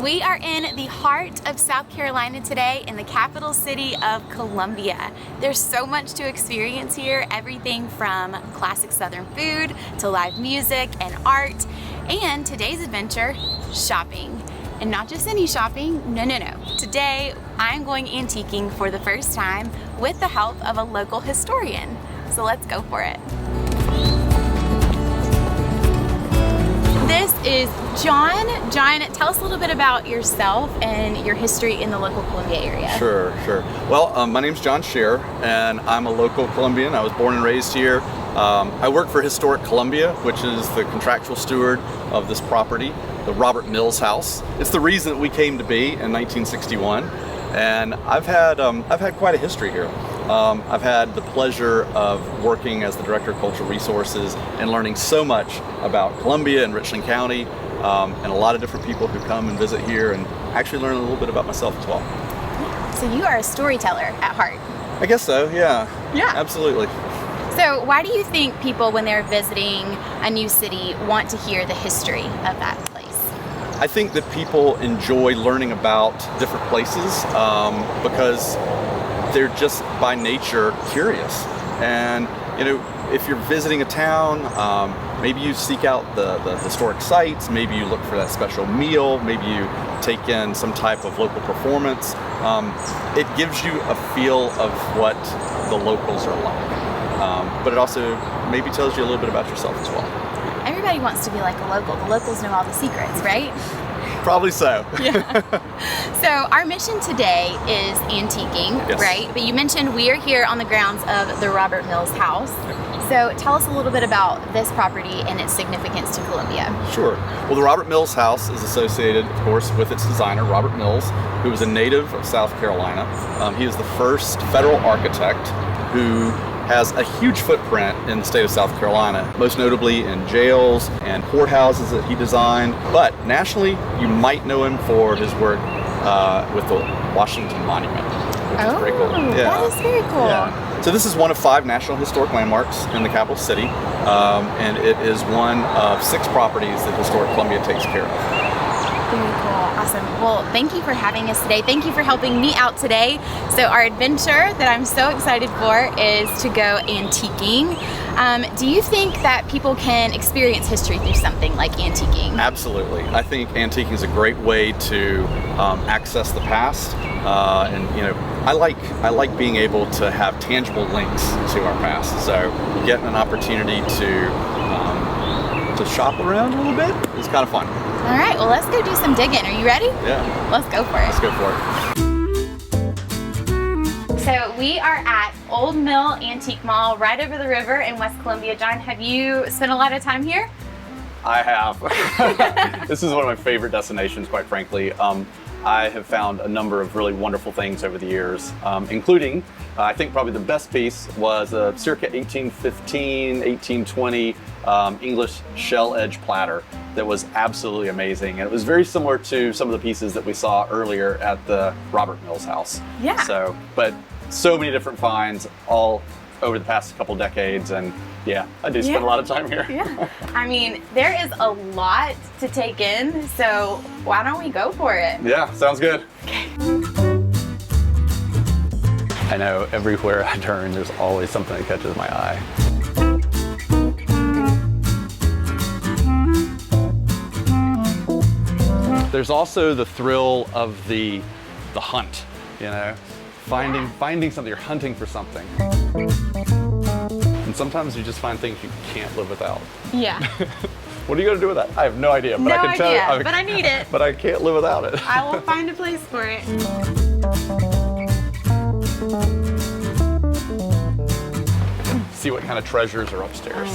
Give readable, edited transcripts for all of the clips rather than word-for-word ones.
We are in the heart of South Carolina today, in the capital city of Columbia. There's so much to experience here, everything from classic Southern food to live music and art, and today's adventure, shopping. And not just any shopping, no. Today, I'm going antiquing for the first time with the help of a local historian. So let's go for it. This is John. John, tell us a little bit about yourself and your history in the local Columbia area. Sure. Well, my name's John Scheer, and I'm a local Columbian. I was born and raised here. I work for Historic Columbia, which is the contractual steward of this property, the Robert Mills House. It's the reason that we came to be in 1961, and I've had quite a history here. I've had the pleasure of working as the Director of Cultural Resources and learning so much about Columbia and Richland County, and a lot of different people who come and visit here, and actually learn a little bit about myself as well. So you are a storyteller at heart. I guess so, yeah. Yeah. Absolutely. So why do you think people, when they're visiting a new city, want to hear the history of that place? I think that people enjoy learning about different places because they're just by nature curious. And if you're visiting a town, maybe you seek out the historic sites, maybe you look for that special meal, maybe you take in some type of local performance. It gives you a feel of what the locals are like. But it also maybe tells you a little bit about yourself as well. Everybody wants to be like a local. The locals know all the secrets, right? Probably so. Yeah. So our mission today is antiquing, yes. Right? But you mentioned we are here on the grounds of the Robert Mills House. So tell us a little bit about this property and its significance to Columbia. Sure. Well, the Robert Mills House is associated, of course, with its designer, Robert Mills, who was a native of South Carolina. He is the first federal architect who has a huge footprint in the state of South Carolina, most notably in jails and courthouses that he designed. But nationally, you might know him for his work with the Washington Monument, which is pretty cool. Yeah. That is very cool. Yeah. So this is one of 5 National Historic Landmarks in the capital city, and it is one of 6 properties that Historic Columbia takes care of. Very cool. Awesome. Well, thank you for having us today. Thank you for helping me out today. So our adventure that I'm so excited for is to go antiquing. Do you think that people can experience history through something like antiquing? Absolutely. I think antiquing is a great way to access the past, and I like being able to have tangible links to our past. So getting an opportunity to shop around a little bit is kind of fun. All right, well, let's go do some digging. Are you ready? Yeah. Let's go for it. Let's go for it. So we are at Old Mill Antique Mall right over the river in West Columbia. John, have you spent a lot of time here? I have. This is one of my favorite destinations, quite frankly. I have found a number of really wonderful things over the years, including, I think probably the best piece was a circa 1815, 1820 English shell edge platter that was absolutely amazing. And it was very similar to some of the pieces that we saw earlier at the Robert Mills House. Yeah. But so many different finds all over the past couple decades, and yeah, I do spend a lot of time here. Yeah. I mean, there is a lot to take in, so why don't we go for it? Yeah, sounds good. Okay. I know everywhere I turn, there's always something that catches my eye. There's also the thrill of the hunt, finding something, you're hunting for something. And sometimes you just find things you can't live without. Yeah. What are you gonna do with that? I have no idea, but I can tell you. But I need it. But I can't live without it. I will find a place for it. See what kind of treasures are upstairs.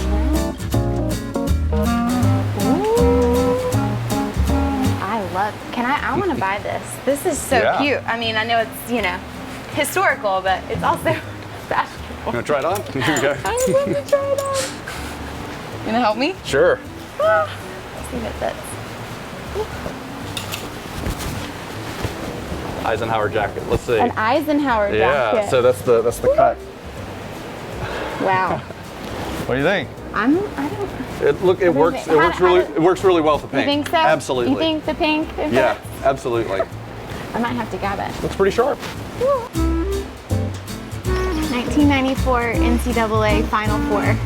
I want to buy this. This is so cute. I mean, I know it's, historical, but it's also fashionable. You want to try it on? Here you go. I would love to try it on. You gonna help me? Sure. Let's see if it fits. Eisenhower jacket. Let's see. An Eisenhower jacket. Yeah, so that's the cut. Wow. What do you think? I don't. It works really well with the pink. You think so? Absolutely. You think the pink? Yeah, Absolutely. I might have to grab it. Looks pretty sharp. 1994 NCAA Final Four.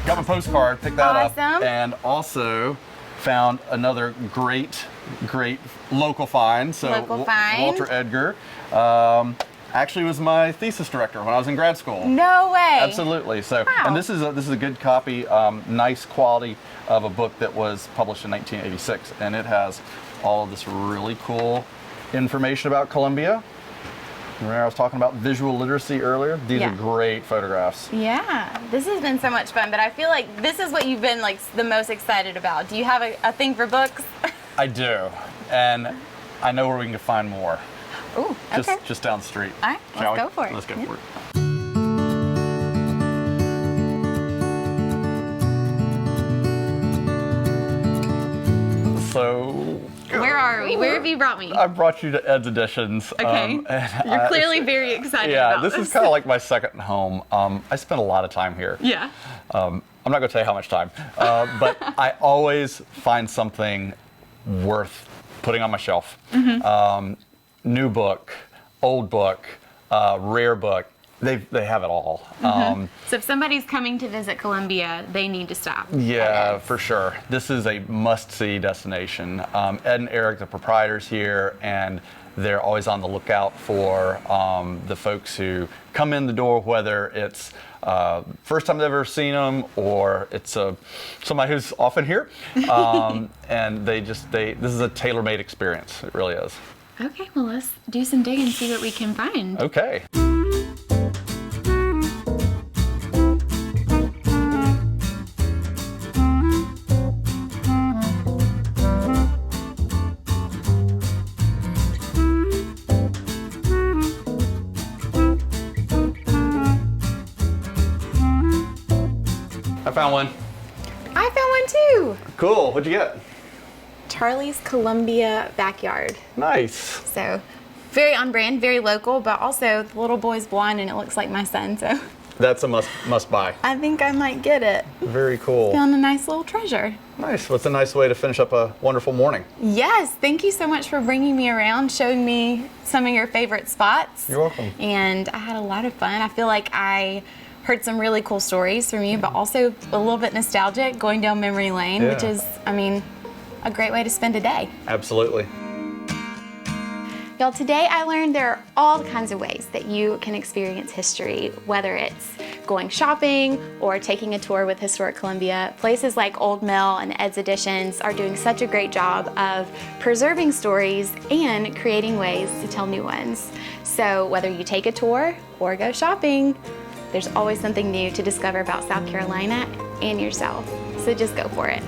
Got my postcard, picked that up, Awesome. and also found another great local find. So Local find. Walter Edgar actually was my thesis director when I was in grad school. No way. Absolutely. So, Wow. and this is a good copy, nice quality of a book that was published in 1986, and it has all of this really cool information about Columbia. Remember I was talking about visual literacy earlier? These Yeah. are great photographs. Yeah, this has been so much fun, but I feel like this is what you've been like the most excited about. Do you have a thing for books? I do, and I know where we can find more. Ooh, okay. Just down the street. All right, Shall let's we? go for it. Let's go Yeah. for it. So, Where are we? Where have you brought me? I brought you to Ed's Editions. Okay. and You're clearly very excited Yeah, about this is kind of like my second home. I spend a lot of time here. Yeah. I'm not going to tell you how much time, but I always find something worth putting on my shelf. New book, old book, rare book. They have it all. So if somebody's coming to visit Columbia, they need to stop. Yeah, for sure. This is a must-see destination. Ed and Eric, the proprietors here, and they're always on the lookout for the folks who come in the door, whether it's first time they've ever seen them or it's somebody who's often here. And this is a tailor-made experience. It really is. Okay, well let's do some digging and see what we can find. Okay. I found one. I found one too. Cool. What'd you get? Charlie's Columbia Backyard. Nice. So very on brand, very local, but also the little boy's blind and it looks like my son, so That's a must buy. I think I might get it. Very cool. Found a nice little treasure. Nice. What's a nice way to finish up a wonderful morning? Yes, thank you so much for bringing me around, showing me some of your favorite spots. You're welcome. And I had a lot of fun. I feel like I heard some really cool stories from you, but also a little bit nostalgic going down memory lane, which Yeah. is, I mean, a great way to spend a day. Absolutely. Y'all, today I learned there are all kinds of ways that you can experience history, whether it's going shopping or taking a tour with Historic Columbia. Places like Old Mill and Ed's Editions are doing such a great job of preserving stories and creating ways to tell new ones. So whether you take a tour or go shopping, there's always something new to discover about South Carolina and yourself. So just go for it.